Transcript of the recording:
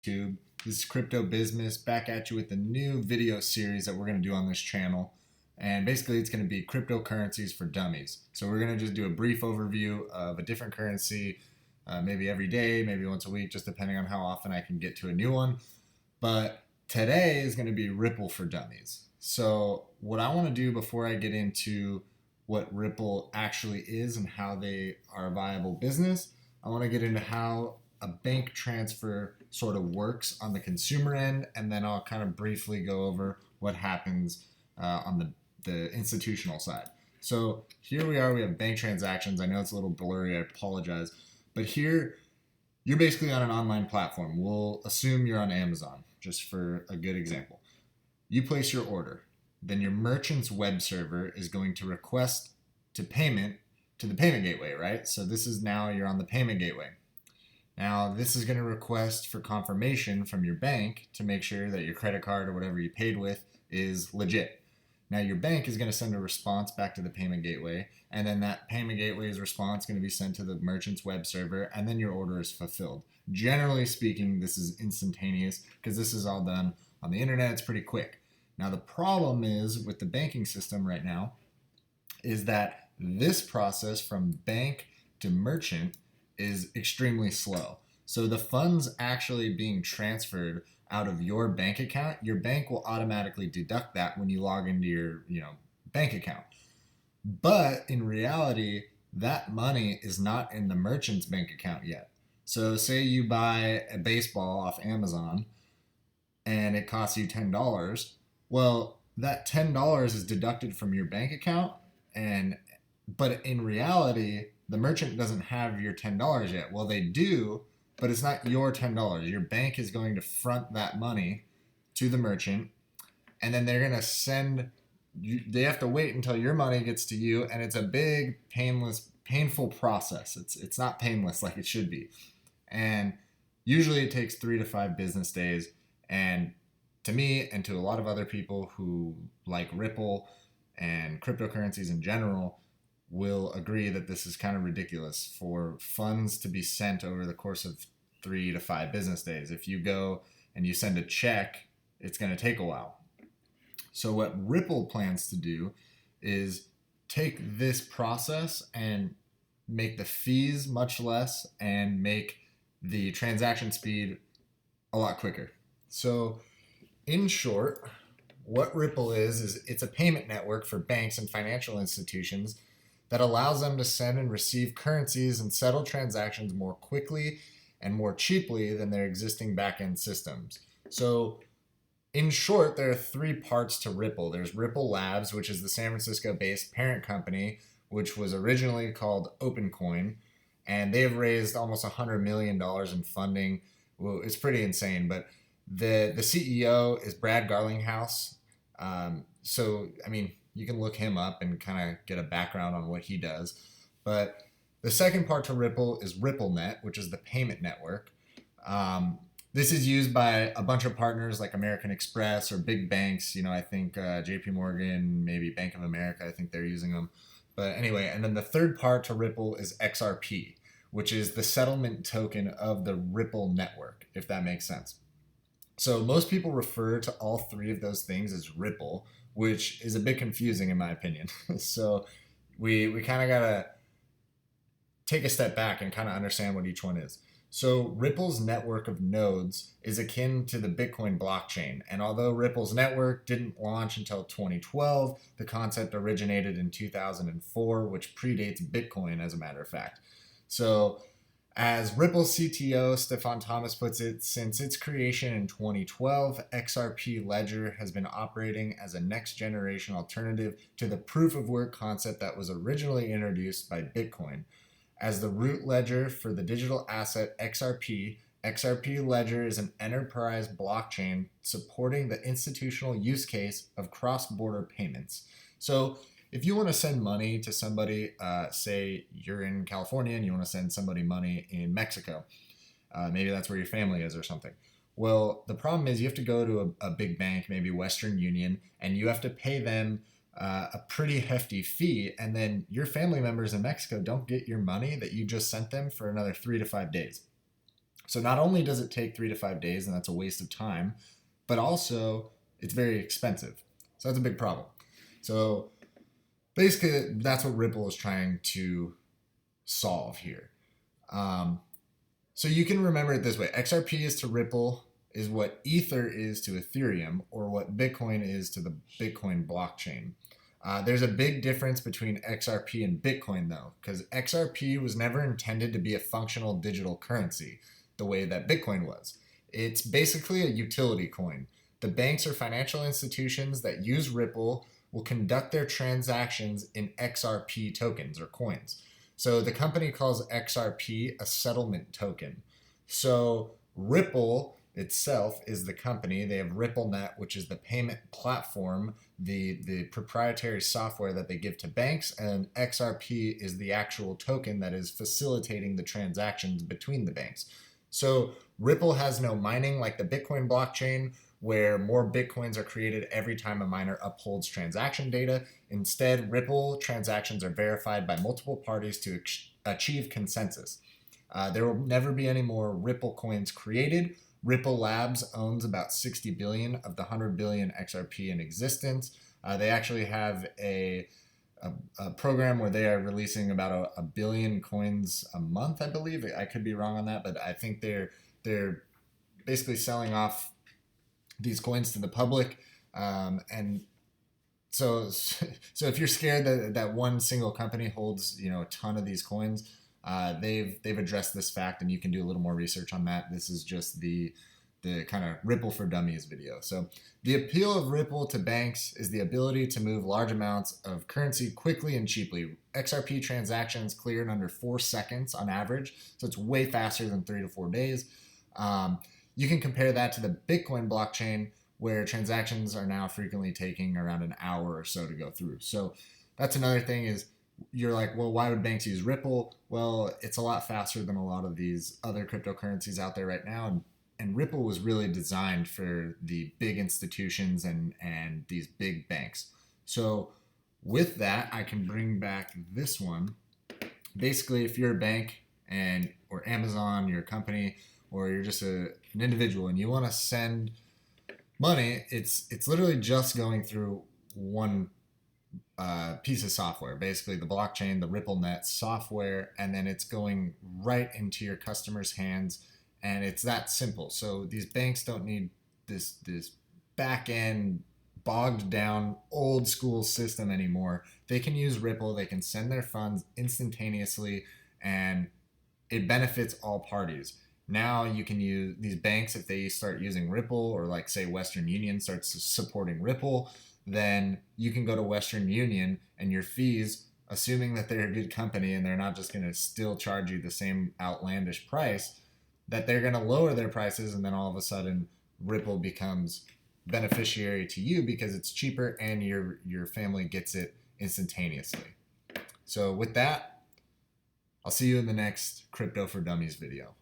YouTube. This is Crypto Business back at you with a new video series that we're going to do on this channel. And basically it's going to be cryptocurrencies for dummies. So we're going to just do a brief overview of a different currency, maybe every day, maybe once a week, just depending on how often I can get to a new one. But today is going to be Ripple for dummies. So what I want to do before I get into what Ripple actually is and how they are a viable business, I want to get into how a bank transfer sort of works on the consumer end, and then I'll kind of briefly go over what happens on the institutional side. So here we are, we have bank transactions. I know it's a little blurry, I apologize. But here, you're basically on an online platform. We'll assume you're on Amazon, just for a good example. You place your order. Then your merchant's web server is going to request to payment to the payment gateway, right? So this is now you're on the payment gateway. Now this is going to request for confirmation from your bank to make sure that your credit card or whatever you paid with is legit. Now your bank is going to send a response back to the payment gateway, and then that payment gateway's response is going to be sent to the merchant's web server, and then your order is fulfilled. Generally speaking, this is instantaneous because this is all done on the internet. It's pretty quick. Now the problem is with the banking system right now is that this process from bank to merchant is extremely slow. So the funds actually being transferred out of your bank account, your bank will automatically deduct that when you log into your, bank account. But in reality, that money is not in the merchant's bank account yet. So say you buy a baseball off Amazon and it costs you $10. Well, that $10 is deducted from your bank account, but in reality, the merchant doesn't have your $10 yet. Well, they do, but it's not your $10. Your bank is going to front that money to the merchant, and then they're going to send you, they have to wait until your money gets to you, and it's a big, painful process. It's not painless like it should be. And usually it takes 3 to 5 business days. And to me and to a lot of other people who like Ripple and cryptocurrencies in general will agree that this is kind of ridiculous for funds to be sent over the course of 3 to 5 business days. If you go and you send a check, it's going to take a while. So what Ripple plans to do is take this process and make the fees much less and make the transaction speed a lot quicker. So in short, what Ripple is it's a payment network for banks and financial institutions that allows them to send and receive currencies and settle transactions more quickly and more cheaply than their existing back-end systems. So in short, there are 3 parts to Ripple. There's Ripple Labs, which is the San Francisco-based parent company, which was originally called OpenCoin, and they have raised almost $100 million in funding. Well, it's pretty insane, but the CEO is Brad Garlinghouse. So, you can look him up and kind of get a background on what he does. But the second part to Ripple is RippleNet, which is the payment network. This is used by a bunch of partners like American Express or big banks. I think JP Morgan, maybe Bank of America, I think they're using them. But anyway, and then the third part to Ripple is XRP, which is the settlement token of the Ripple network, if that makes sense. So most people refer to all 3 of those things as Ripple, which is a bit confusing in my opinion. So we kind of got to take a step back and kind of understand what each one is. So Ripple's network of nodes is akin to the Bitcoin blockchain. And although Ripple's network didn't launch until 2012, the concept originated in 2004, which predates Bitcoin as a matter of fact. So as Ripple's CTO, Stefan Thomas puts it, since its creation in 2012, XRP Ledger has been operating as a next-generation alternative to the proof-of-work concept that was originally introduced by Bitcoin. As the root ledger for the digital asset XRP, XRP Ledger is an enterprise blockchain supporting the institutional use case of cross-border payments. So if you want to send money to somebody, say you're in California and you want to send somebody money in Mexico, maybe that's where your family is or something. Well, the problem is you have to go to a big bank, maybe Western Union, and you have to pay them a pretty hefty fee, and then your family members in Mexico don't get your money that you just sent them for another 3 to 5 days. So not only does it take 3 to 5 days, and that's a waste of time, but also it's very expensive. So that's a big problem. So basically, that's what Ripple is trying to solve here. So you can remember it this way: XRP is to Ripple is what Ether is to Ethereum, or what Bitcoin is to the Bitcoin blockchain. There's a big difference between XRP and Bitcoin, though, because XRP was never intended to be a functional digital currency the way that Bitcoin was. It's basically a utility coin. The banks or financial institutions that use Ripple will conduct their transactions in XRP tokens or coins. So the company calls XRP a settlement token. So Ripple itself is the company. They have RippleNet, which is the payment platform, the proprietary software that they give to banks, and XRP is the actual token that is facilitating the transactions between the banks. So Ripple has no mining like the Bitcoin blockchain, where more Bitcoins are created every time a miner upholds transaction data. Instead, Ripple transactions are verified by multiple parties to achieve consensus. There will never be any more Ripple coins created. Ripple Labs owns about 60 billion of the 100 billion XRP in existence. They actually have a program where they are releasing about a billion coins a month, I believe. I could be wrong on that, but I think they're basically selling off these coins to the public, and so if you're scared that one single company holds a ton of these coins, they've addressed this fact, and you can do a little more research on that. This is just the kind of Ripple for Dummies video. So the appeal of Ripple to banks is the ability to move large amounts of currency quickly and cheaply. XRP transactions clear in under 4 seconds on average, so it's way faster than 3 to 4 days. You can compare that to the Bitcoin blockchain, where transactions are now frequently taking around an hour or so to go through. So that's another thing is, you're like, well, why would banks use Ripple? Well, it's a lot faster than a lot of these other cryptocurrencies out there right now. And Ripple was really designed for the big institutions and these big banks. So with that, I can bring back this one. Basically, if you're a bank or Amazon, you're a company, or you're just an individual and you want to send money, it's literally just going through one piece of software, basically the blockchain, the RippleNet software, and then it's going right into your customer's hands, and it's that simple. So these banks don't need this back end bogged down old school system anymore. They can use Ripple, they can send their funds instantaneously, and it benefits all parties. Now you can use these banks, if they start using Ripple, or like say Western Union starts supporting Ripple, then you can go to Western Union and your fees, assuming that they're a good company and they're not just going to still charge you the same outlandish price, that they're going to lower their prices, and then all of a sudden Ripple becomes beneficiary to you because it's cheaper and your family gets it instantaneously. So with that, I'll see you in the next Crypto for Dummies video.